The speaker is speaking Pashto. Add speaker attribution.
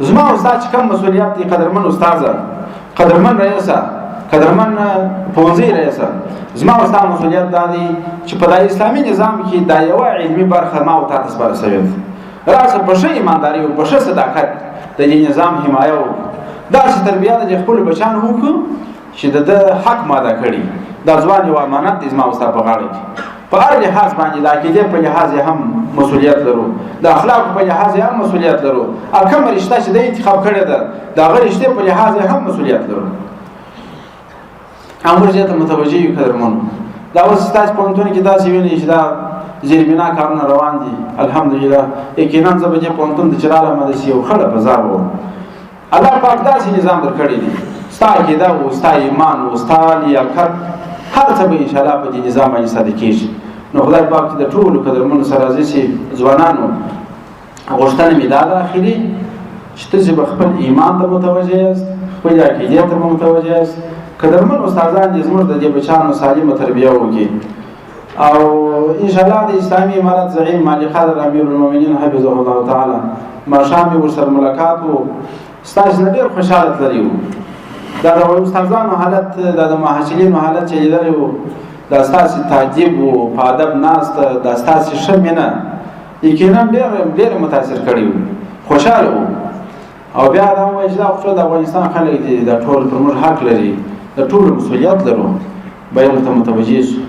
Speaker 1: زما استاد چې کوم مسؤلیت دی، قدرمن استاد، قدرمن رئیس، قدرمن پوزي رئیس، زما استاد مسؤلیت دا دی چې په دای اسلامي نظام کې دا یو علمي برخه ما او تاسو سره سوي راځه په شی ایمانداري او په شی صداقت د دې نظام حمایه وکړو. دا چې تربیه د خپل بچان وکړو چې د حق ماده کړي، دا ځوان یو امانت دی زما استاد په غاړه کې. په هر لحاظ باندې د عقیدې په لحاظ هم مسؤلیت لرو، د اخلاق په لحاظ هم مسؤلیت لرو، او کوم رشته چې د انتخاب کړی ده د هغه رشته په لحاظ هم مسؤلیت لرو. امر زیاته متوجه یو قدرمنو. دا اوس تاسو په انټون کې داسې وینئ چې دا زیربنا کارونه روان دي الحمدلله. یقینا زه به په انټون د چراله مدرسې یو خړه بازار و. الله پاک داسې نظام درکړی دی، ستا عقیده او ستا ایمان او ستا لیاقت هر څه به ان شاء الله په دې نظام باندې صادق کیږي. نو خدای پاک د ټولو قدرمنو سره ځي ځوانانو غوښتنه مې دا ده اخري چې تاسو به خپل ایمان ته متوجه یاست، خپل عقیدې ته متوجه یاست. قدرمن استادان دې زموږ د دې بچانو سالمه تربیه وکړي، او ان شاء الله د اسلامي امارت زعیم مالک قادر امیر المؤمنین حفظه الله تعالی ماشام ورسره ملاقات وو. ستاسو نه ډېر خوشاله تللی دا د استادانو حالت، د محصلینو حالت چې لیدلی وو، دا ستاسو تعجب وو، په ادب ناست، دا ستاسو ښه مینه یقینا ډېر متاثر کړی وو، خوشاله وو. او بیا دا وایي چې دا خو د افغانستان خلک دي، دا ټول پر موږ حق لري، د ټولو مسؤلیت لرو، باید ورته متوجه شو.